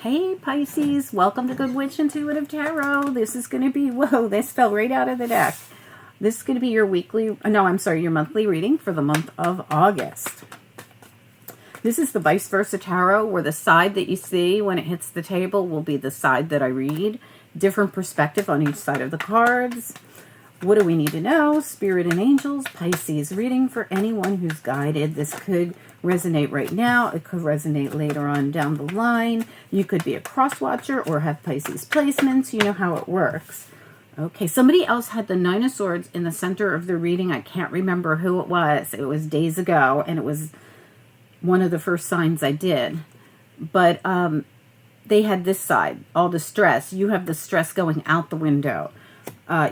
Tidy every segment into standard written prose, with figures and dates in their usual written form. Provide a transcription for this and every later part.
Hey Pisces, welcome to Good Witch Intuitive Tarot. This is going to be, whoa, this fell right out of the deck. This is going to be your your monthly reading for the month of August. This is the vice versa tarot, where the side that you see when it hits the table will be the side that I read. Different perspective on each side of the cards. What do we need to know? Spirit and angels, Pisces reading for anyone who's guided. This could resonate right now. It could resonate later on down the line. You could be a cross watcher or have Pisces placements. You know how it works. Okay, somebody else had the Nine of Swords in the center of the reading. I can't remember who it was. It was days ago, and it was one of the first signs I did. But they had this side, all the stress. You have the stress going out the window.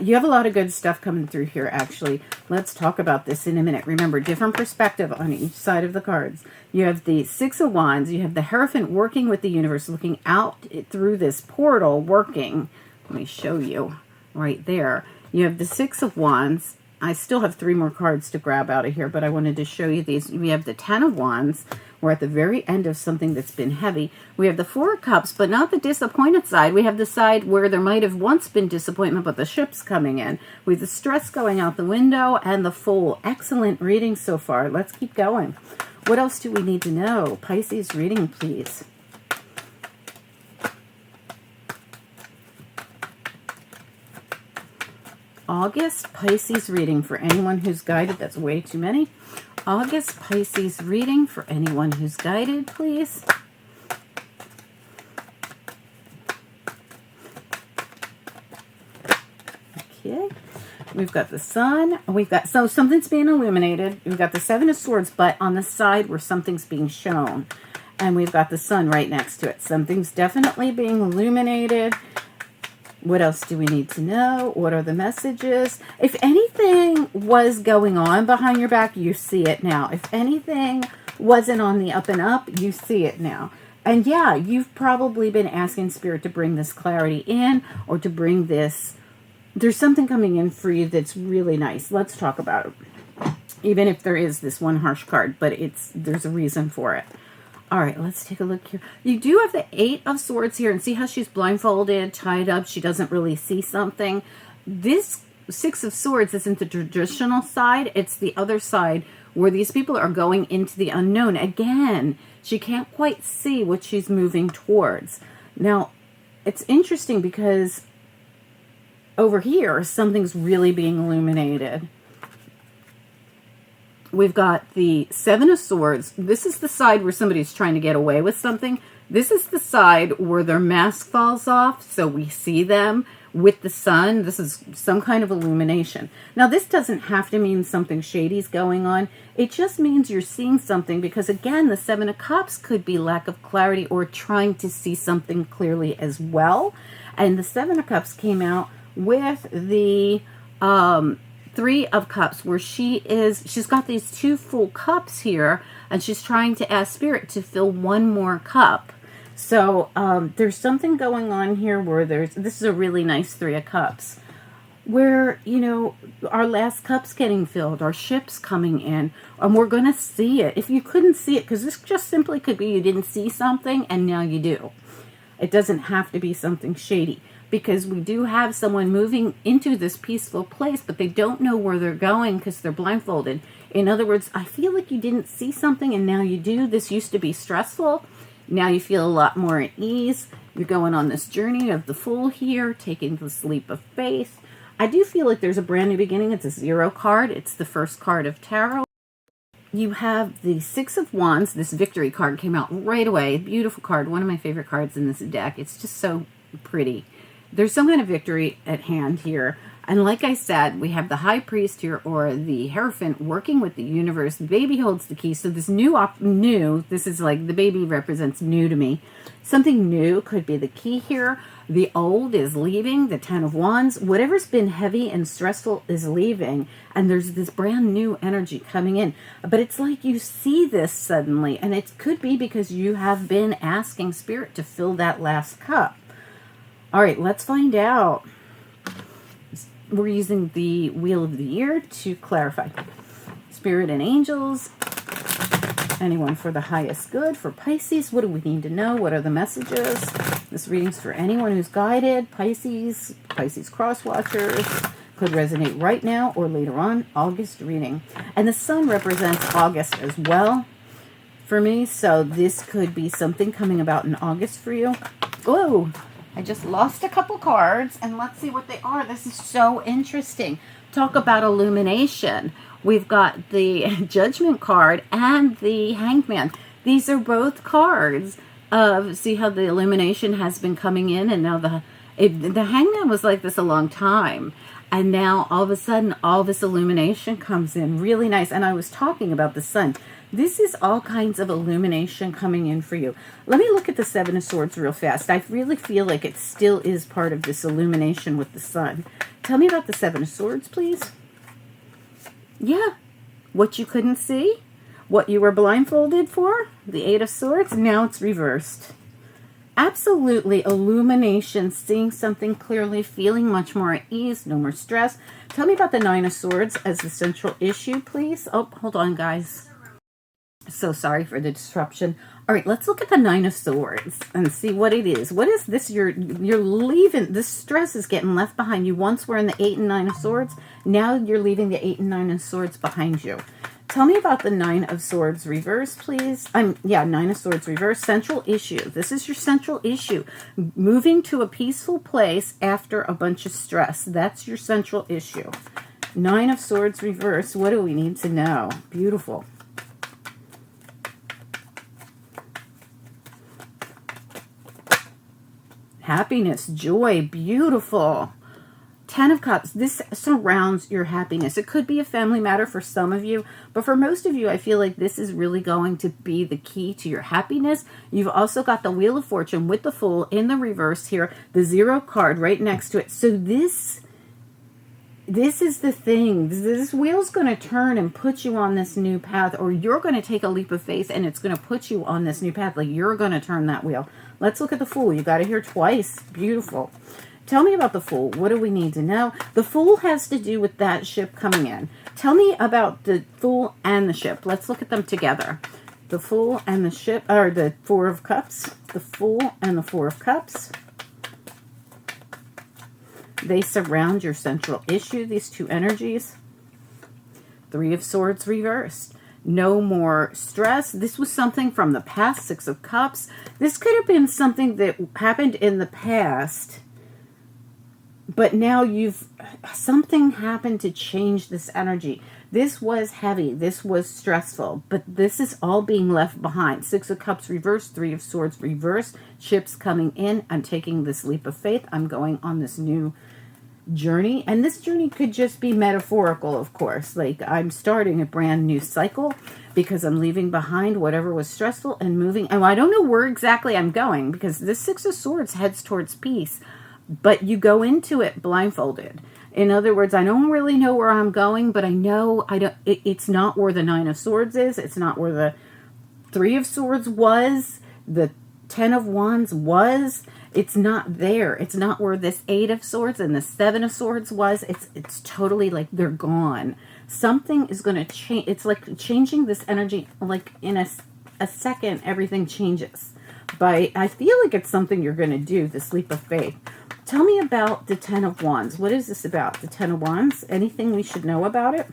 You have a lot of good stuff coming through here, actually. Let's talk about this in a minute. Remember, different perspective on each side of the cards. You have the Six of Wands. You have the Hierophant working with the universe, looking out through this portal, working. Let me show you right there. You have the Six of Wands. I still have 3 more cards to grab out of here, but I wanted to show you these. We have the Ten of Wands. We're at the very end of something that's been heavy. We have the Four of Cups, but not the disappointed side. We have the side where there might have once been disappointment, but the ship's coming in. We have the stress going out the window and the Fool. Excellent reading so far. Let's keep going. What else do we need to know? Pisces reading, please. August Pisces reading for anyone who's guided. That's way too many. August Pisces reading for anyone who's guided, please. Okay. We've got the sun. So something's being illuminated. We've got the Seven of Swords, but on the side where something's being shown. And we've got the sun right next to it. Something's definitely being illuminated. What else do we need to know? What are the messages? If anything was going on behind your back, you see it now. If anything wasn't on the up and up, you see it now. And yeah, you've probably been asking Spirit to bring this clarity in, or to bring this. There's something coming in for you that's really nice. Let's talk about it. Even if there is this one harsh card, but there's a reason for it. All right, let's take a look here. You do have the Eight of Swords here, and see how she's blindfolded, tied up. She doesn't really see something. This Six of Swords isn't the traditional side. It's the other side where these people are going into the unknown. Again, she can't quite see what she's moving towards. Now, it's interesting because over here, something's really being illuminated. We've got the Seven of Swords. This is the side where somebody's trying to get away with something. This is the side where their mask falls off, so we see them with the sun. This is some kind of illumination. Now, this doesn't have to mean something shady's going on. It just means you're seeing something, because, again, the Seven of Cups could be lack of clarity or trying to see something clearly as well. And the Seven of Cups came out with the Three of Cups, where she's got these 2 full cups here, and she's trying to ask Spirit to fill 1 more cup. So there's something going on here where this is a really nice 3 of Cups, where, you know, our last cup's getting filled, our ship's coming in, and we're going to see it. If you couldn't see it, because this just simply could be you didn't see something, and now you do. It doesn't have to be something shady, because we do have someone moving into this peaceful place, but they don't know where they're going because they're blindfolded. In other words, I feel like you didn't see something and now you do. This used to be stressful. Now you feel a lot more at ease. You're going on this journey of the Fool here, taking this leap of faith. I do feel like there's a brand new beginning. It's a 0 card. It's the first card of tarot. You have the Six of Wands. This Victory card came out right away. Beautiful card. One of my favorite cards in this deck. It's just so pretty. There's some kind of victory at hand here. And like I said, we have the High Priest here, or the Hierophant, working with the universe. The baby holds the key. So this new, this is like, the baby represents new to me. Something new could be the key here. The old is leaving, the Ten of Wands. Whatever's been heavy and stressful is leaving. And there's this brand new energy coming in. But it's like you see this suddenly. And it could be because you have been asking Spirit to fill that last cup. All right, let's find out. We're using the Wheel of the Year to clarify. Spirit and angels. Anyone for the highest good. For Pisces, what do we need to know? What are the messages? This reading's for anyone who's guided. Pisces, Pisces cross watchers. Could resonate right now or later on. August reading. And the sun represents August as well for me. So this could be something coming about in August for you. Whoa, I just lost a couple cards. And let's see what they are. This is so interesting. Talk about illumination. We've got the Judgment card and the Hangman. These are both cards of, see how the illumination has been coming in, and now the Hangman was like this a long time. And now all of a sudden, all this illumination comes in. Really nice. And I was talking about the sun. This is all kinds of illumination coming in for you. Let me look at the Seven of Swords real fast. I really feel like it still is part of this illumination with the sun. Tell me about the Seven of Swords, please. Yeah. What you couldn't see? What you were blindfolded for? The Eight of Swords? Now it's reversed. Absolutely illumination, seeing something clearly, feeling much more at ease, no more stress. Tell me about the Nine of Swords as the central issue, please. Oh, hold on, guys. So sorry for the disruption. All right, let's look at the Nine of Swords and see what it is. What is this? You're leaving. This stress is getting left behind. You once were in the Eight and Nine of Swords. Now you're leaving the Eight and Nine of Swords behind you. Tell me about the Nine of Swords reverse, please. Nine of Swords reverse. Central issue. This is your central issue. Moving to a peaceful place after a bunch of stress. That's your central issue. Nine of Swords reverse. What do we need to know? Beautiful. Happiness, joy, beautiful. Ten of Cups, this surrounds your happiness. It could be a family matter for some of you, but for most of you, I feel like this is really going to be the key to your happiness. You've also got the Wheel of Fortune with the Fool in the reverse here, the Zero card right next to it. So this is the thing. This wheel's going to turn and put you on this new path, or you're going to take a leap of faith and it's going to put you on this new path. Like you're going to turn that wheel. Let's look at the Fool. You got to hear twice. Beautiful. Tell me about the Fool. What do we need to know? The Fool has to do with that ship coming in. Tell me about the Fool and the ship. Let's look at them together. The Fool and the ship, or the Four of Cups. The Fool and the Four of Cups. They surround your central issue, these two energies. Three of Swords reversed. No more stress. This was something from the past. Six of Cups. This could have been something that happened in the past, but now something happened to change this energy. This was heavy. This was stressful, but this is all being left behind. Six of Cups reversed. Three of Swords reversed. Ships coming in. I'm taking this leap of faith. I'm going on this new journey, and this journey could just be metaphorical, of course. Like I'm starting a brand new cycle because I'm leaving behind whatever was stressful and moving. And I don't know where exactly I'm going, because this Six of Swords heads towards peace, but you go into it blindfolded. In other words, I don't really know where I'm going, but I know it's not where the Nine of Swords is. It's not where the Three of Swords was. The Ten of Wands was. It's not there. It's not where this Eight of Swords and the Seven of Swords was. It's totally like they're gone. Something is going to change. It's like changing this energy. Like in a second, everything changes. But I feel like it's something you're going to do, this leap of faith. Tell me about the Ten of Wands. What is this about? The Ten of Wands? Anything we should know about it?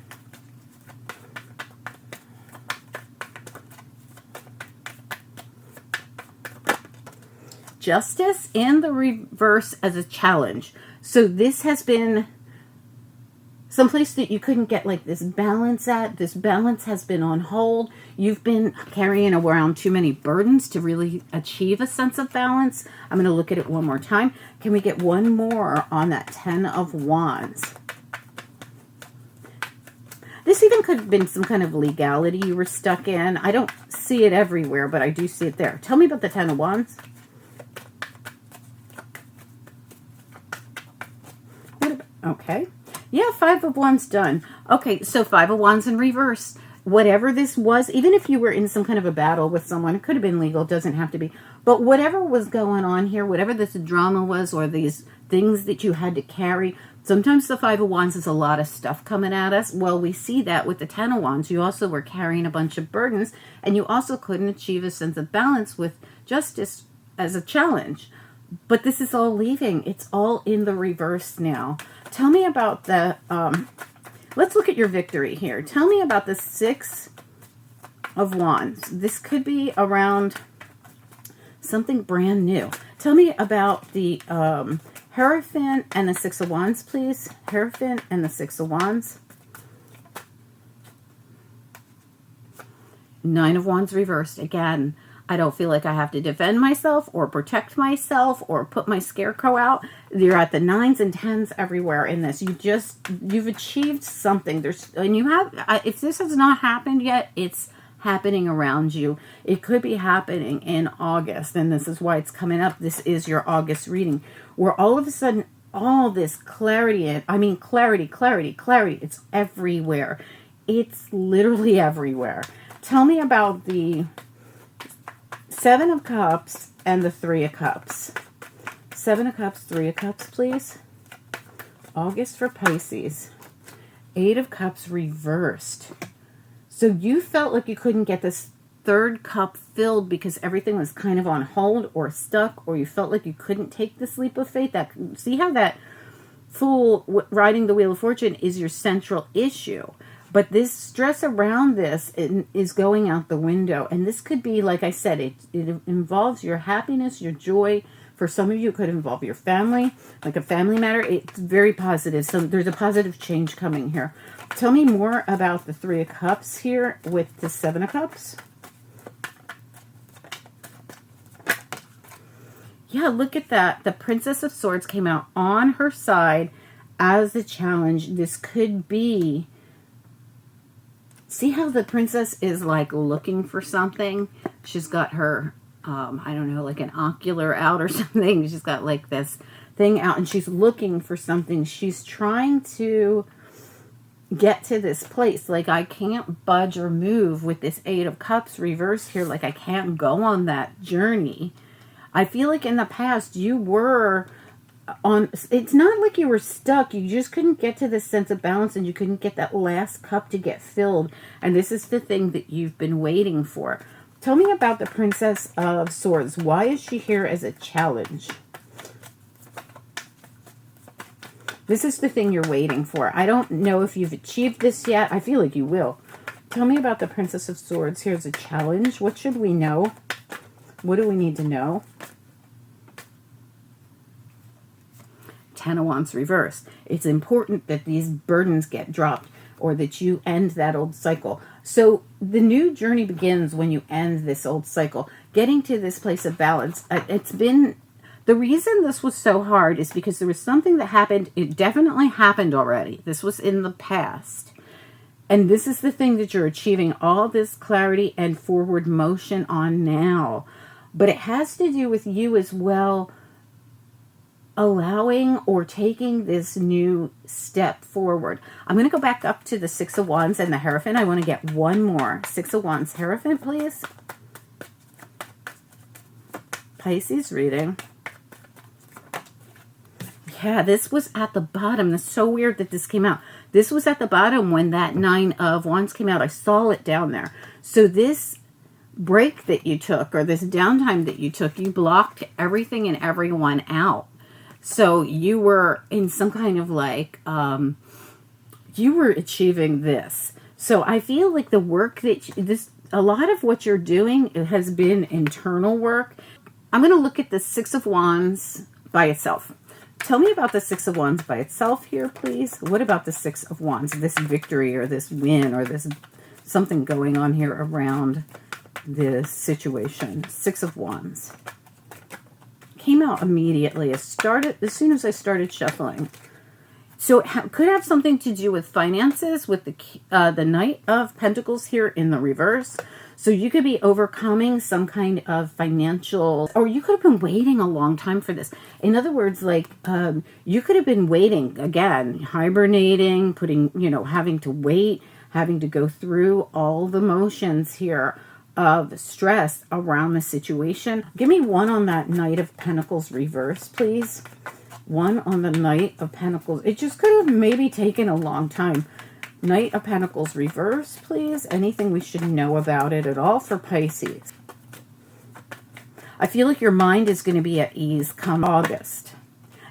Justice in the reverse as a challenge. So this has been someplace that you couldn't get like this balance at. This balance has been on hold. You've been carrying around too many burdens to really achieve a sense of balance. I'm going to look at it one more time. Can we get one more on that Ten of Wands? This even could have been some kind of legality you were stuck in. I don't see it everywhere, but I do see it there. Tell me about the Ten of Wands. Okay. Yeah, Five of Wands done. Okay, so Five of Wands in reverse. Whatever this was, even if you were in some kind of a battle with someone, it could have been legal, doesn't have to be. But whatever was going on here, whatever this drama was or these things that you had to carry, Sometimes the Five of Wands is a lot of stuff coming at us. Well, we see that with the Ten of Wands. You also were carrying a bunch of burdens, and you also couldn't achieve a sense of balance with justice as a challenge. But this is all leaving. It's all in the reverse now. Tell me about the, let's look at your victory here. Tell me about the Six of Wands. This could be around something brand new. Tell me about the Hierophant and the Six of Wands, please. Hierophant and the Six of Wands. Nine of Wands reversed. Again, I don't feel like I have to defend myself or protect myself or put my scarecrow out. You're at the 9s and 10s everywhere in this. You've achieved something. And you have, if this has not happened yet, it's happening around you. It could be happening in August, and this is why it's coming up. This is your August reading, where all of a sudden, all this clarity, clarity, it's everywhere. It's literally everywhere. Tell me about the Seven of Cups and the Three of Cups. Seven of Cups, Three of Cups, please. August for Pisces. Eight of Cups reversed. So you felt like you couldn't get this third cup filled because everything was kind of on hold or stuck, or you felt like you couldn't take this leap of faith. See how that Fool riding the Wheel of Fortune is your central issue. But this stress around this is going out the window. And this could be, like I said, it involves your happiness, your joy. For some of you, it could involve your family, like a family matter. It's very positive. So there's a positive change coming here. Tell me more about the Three of Cups here with the Seven of Cups. Yeah, look at that. The Princess of Swords came out on her side as a challenge. This could be... See how the princess is like looking for something? She's got her, I don't know, like an ocular out or something. She's got like this thing out and she's looking for something. She's trying to get to this place. Like, I can't budge or move with this Eight of Cups reverse here. Like, I can't go on that journey. I feel like in the past you were on, it's not like you were stuck. You just couldn't get to this sense of balance and you couldn't get that last cup to get filled. And this is the thing that you've been waiting for. Tell me about the Princess of Swords. Why is she here as a challenge? This is the thing you're waiting for. I don't know if you've achieved this yet. I feel like you will. Tell me about the Princess of Swords. Here's a challenge. What should we know? What do we need to know? Ten of Wands reversed. It's important that these burdens get dropped or that you end that old cycle. So the new journey begins when you end this old cycle. Getting to this place of balance. It's been... The reason this was so hard is because there was something that happened. It definitely happened already. This was in the past. And this is the thing that you're achieving all this clarity and forward motion on now. But it has to do with you as well, allowing or taking this new step forward. I'm going to go back up to the Six of Wands and the Hierophant. I want to get one more. Six of Wands, Hierophant, please. Pisces reading. Yeah, this was at the bottom. That's so weird that this came out. This was at the bottom when that Nine of Wands came out. I saw it down there. So this break that you took, or this downtime that you took, you blocked everything and everyone out. So you were in some kind of like, you were achieving this. So I feel like the work that a lot of what you're doing has been internal work. I'm going to look at the Six of Wands by itself. Tell me about the Six of Wands by itself here, please. What about the Six of Wands? This victory or this win or this something going on here around this situation. Six of Wands. Came out immediately. As soon as I started shuffling. So it could have something to do with finances, with the Knight of Pentacles here in the reverse. So you could be overcoming some kind of financial, or you could have been waiting a long time for this. In other words, like you could have been waiting, again, hibernating, having to wait, having to go through all the motions here of stress around the situation. Give me one on that Knight of Pentacles reverse, please. One on the Knight of Pentacles. It just could have maybe taken a long time. Knight of Pentacles reverse, please. Anything we should know about it at all for Pisces? I feel like your mind is going to be at ease come August.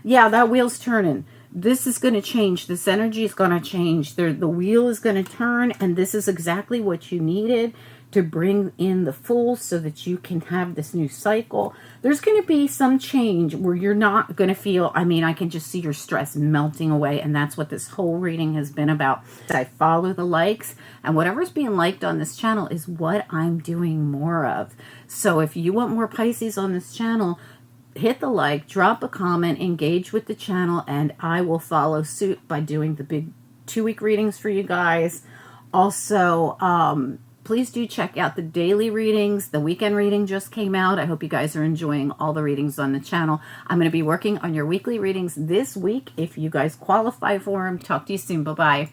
Yeah, that wheel's turning. This is going to change. This energy is going to change. The wheel is going to turn, and this is exactly what you needed to bring in the Fool so that you can have this new cycle. There's going to be some change where you're not going to feel, I mean, I can just see your stress melting away, and that's what this whole reading has been about. I follow the likes, and whatever's being liked on this channel is what I'm doing more of. So if you want more Pisces on this channel, hit the like, drop a comment, engage with the channel, and I will follow suit by doing the big 2-week readings for you guys. Also, please do check out the daily readings. The weekend reading just came out. I hope you guys are enjoying all the readings on the channel. I'm going to be working on your weekly readings this week if you guys qualify for them. Talk to you soon. Bye-bye.